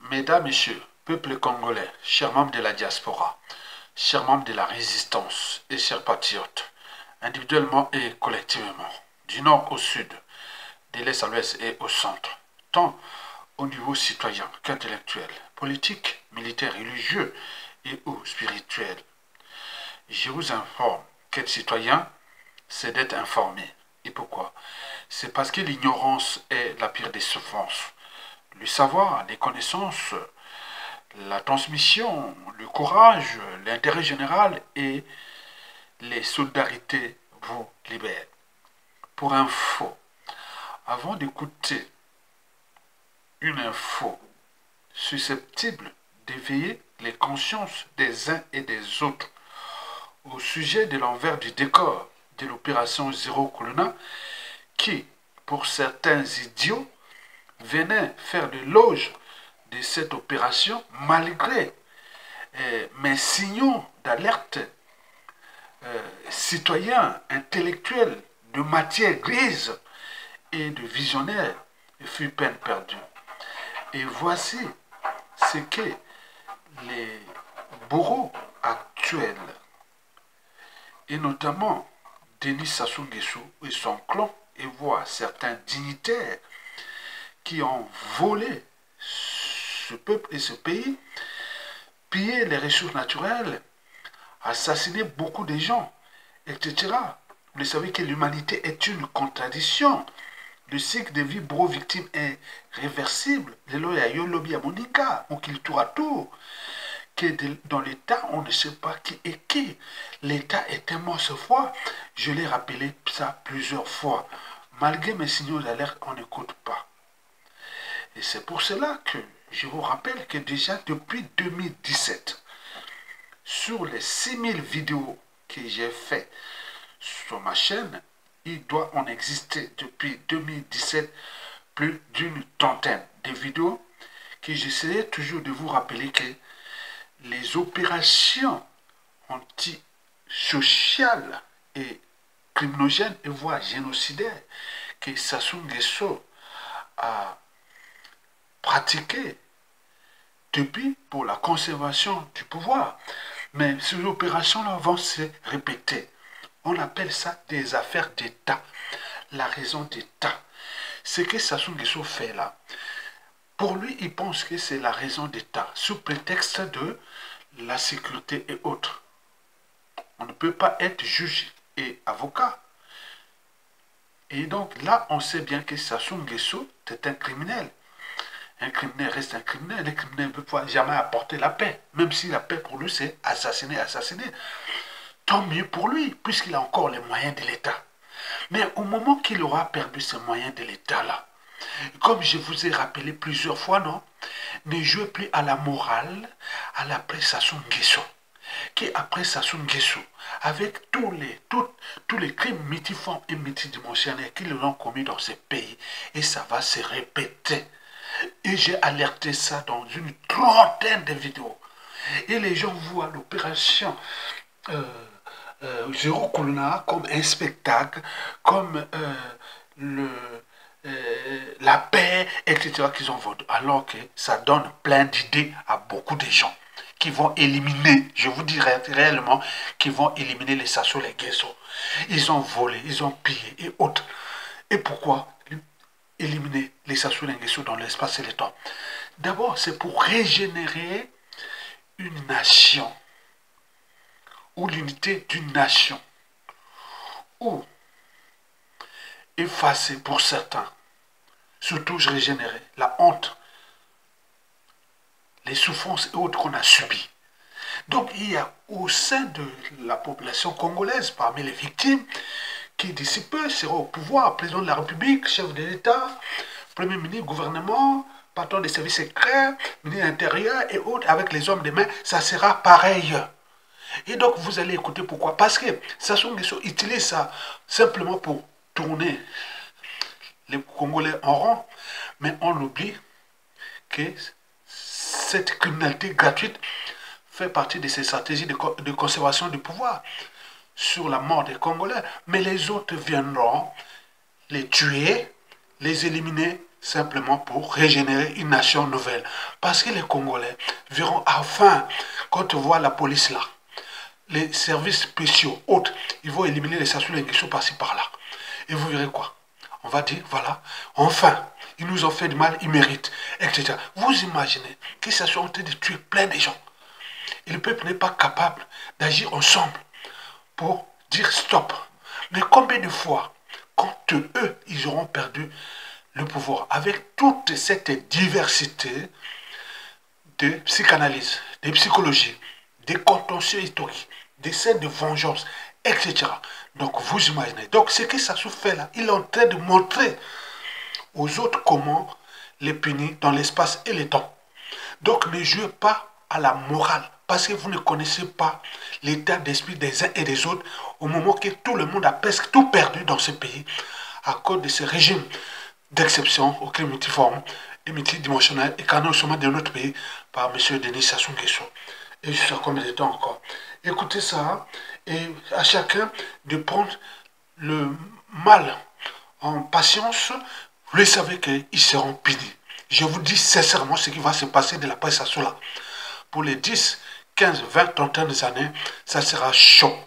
Mesdames, Messieurs, peuple congolais, chers membres de la diaspora, chers membres de la résistance et chers patriotes, individuellement et collectivement, du nord au sud, de l'est à l'ouest et au centre, tant au niveau citoyen qu'intellectuel, politique, militaire, religieux et ou spirituel. Je vous informe qu'être citoyen, c'est d'être informé. Et pourquoi? C'est parce que l'ignorance est la pire des souffrances. Le savoir, les connaissances, la transmission, le courage, l'intérêt général et les solidarités vous libèrent. Pour info, avant d'écouter une info susceptible d'éveiller les consciences des uns et des autres au sujet de l'envers du décor de l'opération Zéro Colonna qui, pour certains idiots, venait faire l'éloge de cette opération malgré mes signaux d'alerte citoyens, intellectuels, de matière grise et de visionnaires, fut peine perdue. Et voici ce que les bourreaux actuels, et notamment Denis Sassou Nguesso et son clan, et voient certains dignitaires qui ont volé ce peuple et ce pays, pillé les ressources naturelles, assassiné beaucoup de gens, etc. Vous savez que l'humanité est une contradiction. Le cycle de vie bro-victime est réversible. On kill tour à tour. Que dans l'État, on ne sait pas qui est qui. L'État est un mort ce fois. Je l'ai rappelé ça plusieurs fois. Malgré mes signaux d'alerte, on n'écoute pas. Et c'est pour cela que je vous rappelle que déjà depuis 2017, sur les 6000 vidéos que j'ai faites sur ma chaîne, il doit en exister depuis 2017 plus d'une trentaine de vidéos que j'essayais toujours de vous rappeler que les opérations antisociales et criminogènes et voire génocidaires que Sassou Nguesso a pratiquées depuis pour la conservation du pouvoir. Mais ces opérations-là vont se répéter. On appelle ça des affaires d'État. La raison d'État. Ce que Sassou Nguesso fait là, pour lui, il pense que c'est la raison d'État, sous prétexte de la sécurité et autres. On ne peut pas être juge et avocat. Et donc là, on sait bien que Sassou Nguesso est un criminel. Un criminel reste un criminel. Un criminel ne peut jamais apporter la paix. Même si la paix pour lui, c'est assassiner, assassiner. Tant mieux pour lui, puisqu'il a encore les moyens de l'État. Mais au moment qu'il aura perdu ces moyens de l'État-là, comme je vous ai rappelé plusieurs fois, non, ne jouez plus à la morale, à l'après Sassou Nguesso. Qui après Sassou Nguesso, avec tous les crimes multiformes et multidimensionnels qu'ils ont commis dans ces pays, et ça va se répéter. Et j'ai alerté ça dans une trentaine de vidéos. Et les gens voient l'opération Zéro Colonna comme un spectacle, comme la paix, etc. qu'ils ont voté. Alors que ça donne plein d'idées à beaucoup de gens qui vont éliminer, je vous dirais réellement, qui vont éliminer les Sassou, les Nguesso. Ils ont volé, ils ont pillé et autres. Et pourquoi éliminer les Sassou, les Nguesso dans l'espace et le temps? D'abord, c'est pour régénérer une nation, ou l'unité d'une nation, ou effacer pour certains, surtout régénérer la honte, les souffrances et autres qu'on a subies. Donc il y a au sein de la population congolaise, parmi les victimes, qui d'ici peu sera au pouvoir, président de la République, chef de l'État, premier ministre, gouvernement, patron des services secrets, ministre de l'Intérieur et autres, avec les hommes de main, ça sera pareil. Et donc vous allez écouter pourquoi. Parce que Sassou Nguesso utilise ça simplement pour tourner les Congolais en rond, mais on oublie que cette criminalité gratuite fait partie de ces stratégies de conservation du pouvoir sur la mort des Congolais. Mais les autres viendront les tuer, les éliminer simplement pour régénérer une nation nouvelle. Parce que les Congolais verront enfin, quand on voit la police là, les services spéciaux, autres, ils vont éliminer les Sassou Nguesso par-ci par-là. Et vous verrez quoi? On va dire, voilà, enfin, ils nous ont fait du mal, ils méritent, etc. Vous imaginez qu'ils se sont en train de tuer plein de gens. Et le peuple n'est pas capable d'agir ensemble pour dire stop. Mais combien de fois, quand eux, ils auront perdu le pouvoir, avec toute cette diversité de psychanalyse, de psychologie, des contentieux historiques, des scènes de vengeance, etc. Donc vous imaginez. Donc ce que Sassou fait là, il est en train de montrer aux autres comment les punir dans l'espace et le temps. Donc ne jouez pas à la morale, parce que vous ne connaissez pas l'état d'esprit des uns et des autres au moment que tout le monde a presque tout perdu dans ce pays à cause de ce régime d'exception au crime multiforme et multidimensionnel et qu'on a au sommet de notre pays par M. Denis Sassou Nguesso. Et jusqu'à combien de temps encore? Écoutez ça, et à chacun de prendre le mal en patience. Vous savez qu'ils seront punis. Je vous dis sincèrement ce qui va se passer de la presse à cela. Pour les 10, 15, 20, 30 années, ça sera chaud.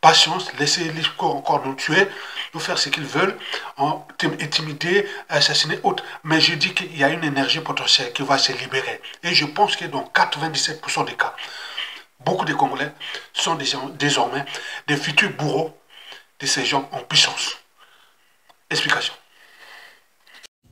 Patience, laissez-les encore nous tuer, nous faire ce qu'ils veulent, intimider, assassiner, autres. Mais je dis qu'il y a une énergie potentielle qui va se libérer. Et je pense que dans 97% des cas, beaucoup de Congolais sont désormais des futurs bourreaux de ces gens en puissance. Explication.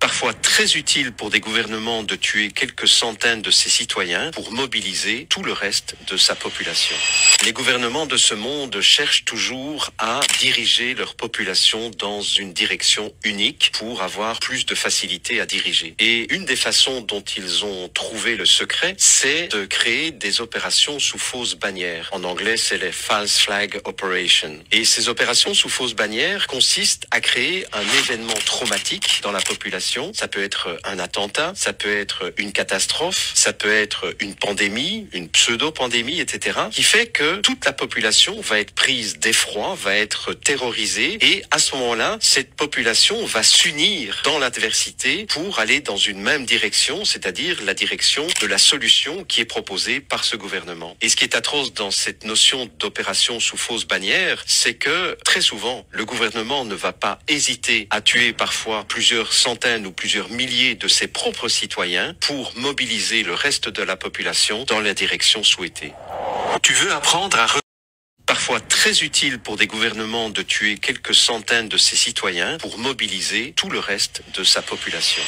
Parfois très utile pour des gouvernements de tuer quelques centaines de ses citoyens pour mobiliser tout le reste de sa population. Les gouvernements de ce monde cherchent toujours à diriger leur population dans une direction unique pour avoir plus de facilité à diriger. Et une des façons dont ils ont trouvé le secret, c'est de créer des opérations sous fausse bannière. En anglais, c'est les False Flag Operations. Et ces opérations sous fausse bannière consistent à créer un événement traumatique dans la population. Ça peut être un attentat, ça peut être une catastrophe, ça peut être une pandémie, une pseudo-pandémie, etc. qui fait que toute la population va être prise d'effroi, va être terrorisée et à ce moment-là, cette population va s'unir dans l'adversité pour aller dans une même direction, c'est-à-dire la direction de la solution qui est proposée par ce gouvernement. Et ce qui est atroce dans cette notion d'opération sous fausse bannière, c'est que très souvent, le gouvernement ne va pas hésiter à tuer parfois plusieurs centaines ou plusieurs milliers de ses propres citoyens pour mobiliser le reste de la population dans la direction souhaitée. Tu veux apprendre à parfois très utile pour des gouvernements de tuer quelques centaines de ses citoyens pour mobiliser tout le reste de sa population.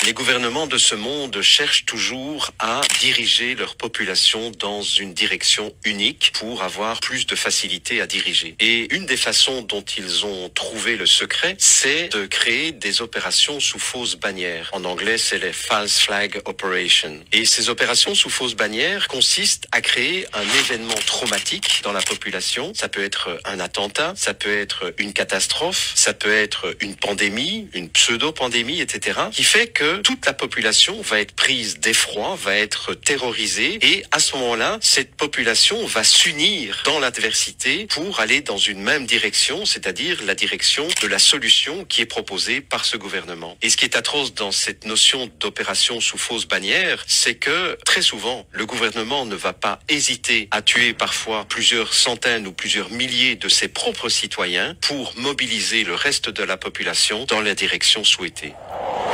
Les gouvernements de ce monde cherchent toujours à diriger leur population dans une direction unique pour avoir plus de facilité à diriger. Et une des façons dont ils ont trouvé le secret, c'est de créer des opérations sous fausse bannière. En anglais, c'est les False Flag Operations. Et ces opérations sous fausse bannière consistent à créer un événement traumatique dans la population. Ça peut être un attentat, ça peut être une catastrophe, ça peut être une pandémie, une pseudo-pandémie, etc. qui fait que toute la population va être prise d'effroi, va être terrorisée et à ce moment-là, cette population va s'unir dans l'adversité pour aller dans une même direction, c'est-à-dire la direction de la solution qui est proposée par ce gouvernement. Et ce qui est atroce dans cette notion d'opération sous fausse bannière, c'est que très souvent, le gouvernement ne va pas hésiter à tuer parfois plusieurs centaines ou plusieurs milliers de ses propres citoyens pour mobiliser le reste de la population dans la direction souhaitée.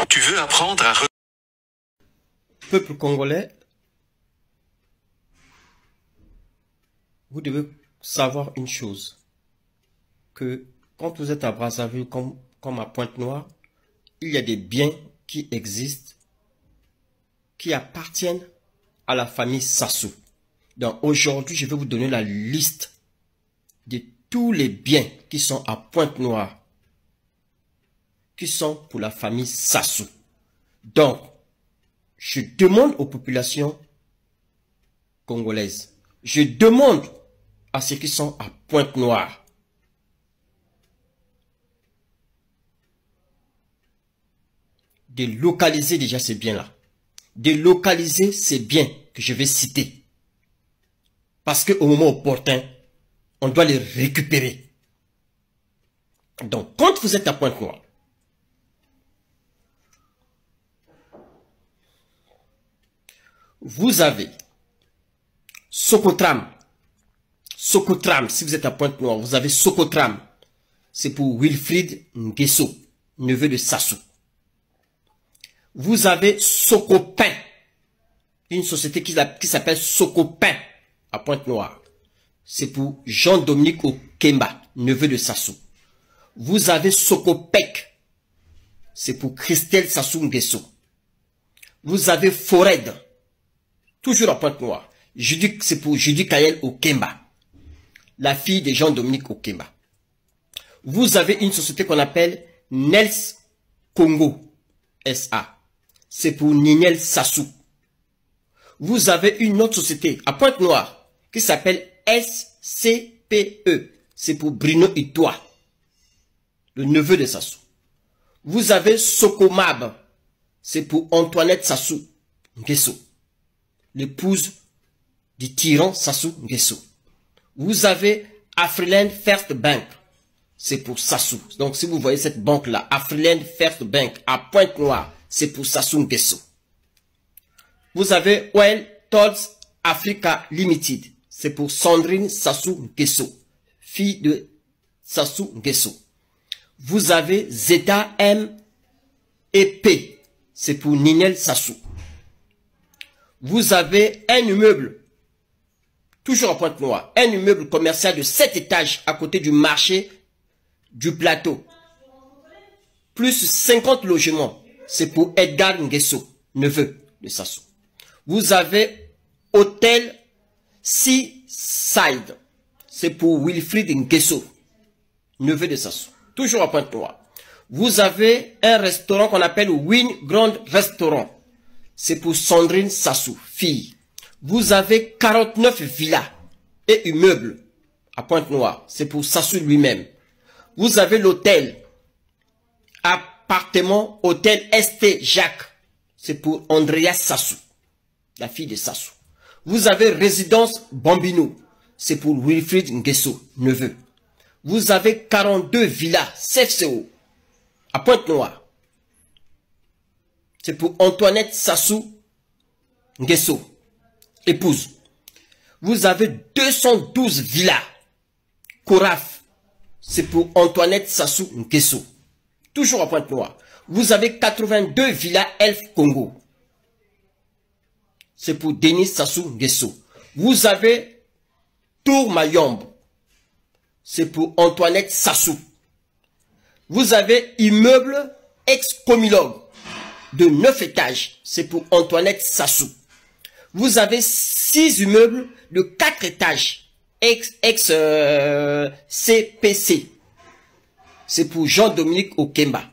Tu veux apprendre à... Peuple congolais, vous devez savoir une chose, que quand vous êtes à Brazzaville comme à Pointe-Noire, il y a des biens qui existent, qui appartiennent à la famille Sassou. Donc aujourd'hui, je vais vous donner la liste de tous les biens qui sont à Pointe-Noire, qui sont pour la famille Sassou. Donc, je demande aux populations congolaises, je demande à ceux qui sont à Pointe-Noire, de localiser déjà ces biens-là, de localiser ces biens que je vais citer. Parce qu'au moment opportun, on doit les récupérer. Donc, quand vous êtes à Pointe-Noire, Vous avez Sokotram. Sokotram, si vous êtes à Pointe-Noire, vous avez Sokotram. C'est pour Wilfried Nguesso, neveu de Sassou. Vous avez Sokopin, une société qui s'appelle Sokopin à Pointe-Noire. C'est pour Jean-Dominique Okemba, neveu de Sassou. Vous avez Sokopec, c'est pour Christelle Sassou Nguesso. Vous avez Fored, toujours à Pointe-Noire. C'est pour Judy Kayel Okemba, la fille de Jean-Dominique Okemba. Vous avez une société qu'on appelle Nels Congo SA. C'est pour Ninel Sassou. Vous avez une autre société à Pointe-Noire qui s'appelle SCPE. C'est pour Bruno Itoa, le neveu de Sassou. Vous avez Sokomab. C'est pour Antoinette Sassou Nguesso, l'épouse du tyran Sassou Nguesso. Vous avez Afriland First Bank. C'est pour Sassou. Donc si vous voyez cette banque-là, Afriland First Bank à Pointe-Noire, c'est pour Sassou Nguesso. Vous avez Well Tolls Africa Limited. C'est pour Sandrine Sassou Nguesso, fille de Sassou Nguesso. Vous avez Zeta M et P. C'est pour Ninel Sassou. Vous avez un immeuble, toujours à Pointe-Noire, un immeuble commercial de 7 étages à côté du marché du plateau. Plus 50 logements. C'est pour Edgar Nguesso, neveu de Sassou. Vous avez Hôtel Seaside. C'est pour Wilfried Nguesso, neveu de Sassou. Toujours à Pointe-Noire. Vous avez un restaurant qu'on appelle Win Grand Restaurant. C'est pour Sandrine Sassou, fille. Vous avez 49 villas et immeubles à Pointe-Noire. C'est pour Sassou lui-même. Vous avez l'hôtel, appartement, hôtel ST Jacques. C'est pour Andrea Sassou, la fille de Sassou. Vous avez résidence Bambino. C'est pour Wilfried Nguesso, neveu. Vous avez 42 villas CFCO à Pointe-Noire. C'est pour Antoinette Sassou Nguesso, épouse. Vous avez 212 villas Coraf. C'est pour Antoinette Sassou Nguesso, toujours à Pointe-Noire. Vous avez 82 villas Elf Congo. C'est pour Denis Sassou Nguesso. Vous avez Tour Mayombe. C'est pour Antoinette Sassou. Vous avez immeuble ex-comilogue de 9 étages. C'est pour Antoinette Sassou. Vous avez 6 immeubles de 4 étages ex-CPC. C'est pour Jean-Dominique Okemba.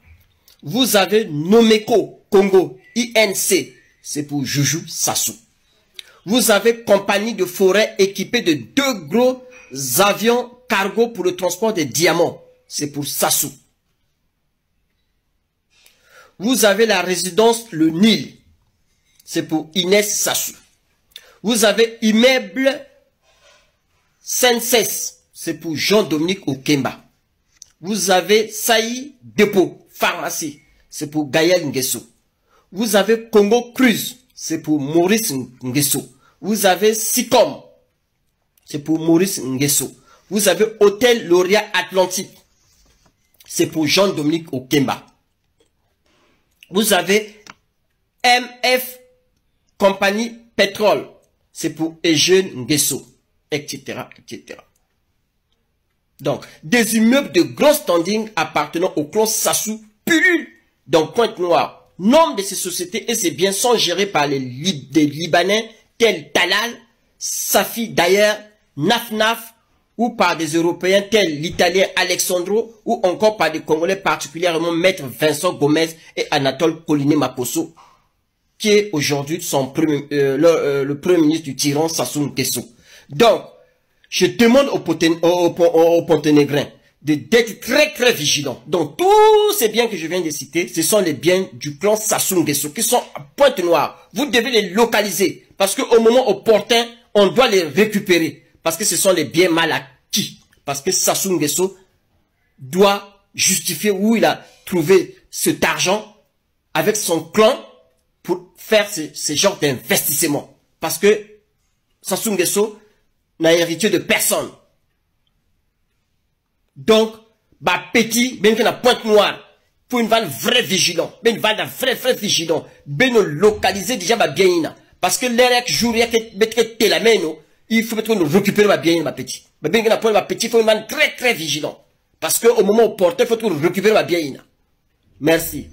Vous avez Nomeko Congo INC. C'est pour Joujou Sassou. Vous avez compagnie de forêt équipée de 2 gros avions cargo pour le transport des diamants. C'est pour Sassou. Vous avez la résidence Le Nil. C'est pour Inès Sassou. Vous avez immeuble Senses. C'est pour Jean-Dominique Okemba. Vous avez Saï Dépôt, pharmacie. C'est pour Gaël Nguesso. Vous avez Congo Cruise. C'est pour Maurice Nguesso. Vous avez Sicom. C'est pour Maurice Nguesso. Vous avez Hôtel Lauréat Atlantique. C'est pour Jean-Dominique Okemba. Vous avez MF Compagnie Pétrole. C'est pour Eugène Nguesso, etc., etc. Donc, des immeubles de gros standing appartenant au clan Sassou pullulent dans Pointe-Noire. Nombre de ces sociétés et ces biens sont gérés par des Libanais tels Talal, Safi d'ailleurs, Naf ou par des Européens tels l'Italien Alexandro ou encore par des Congolais particulièrement Maître Vincent Gomez et Anatole Coliné Maposo, qui est aujourd'hui le premier ministre du tyran Sassou Nguesso. Donc, je demande aux Ponténégrins d'être très très vigilants. Donc, tous ces biens que je viens de citer, ce sont les biens du clan Sassou Nguesso qui sont à Pointe-Noire. Vous devez les localiser parce qu'au moment opportun, on doit les récupérer parce que ce sont les biens mal acquis. Parce que Sassou Nguesso doit justifier où il a trouvé cet argent avec son clan pour faire ce genre d'investissement. Parce que Sassou Nguesso n'a hérité de personne. Donc, bah petit, ben que la pointe noire, pour une valle vraie vigilant, ben une valle vraie vigilant, ben nous localiser déjà ma bien. Parce que l'air jour, il y a que la main, il faut nous récupérer ma bien, ma petit. Ben que la pointe ma petit, il faut une valle très vigilant. Parce que au moment opportun, il faut nous récupérer ma bien. Merci.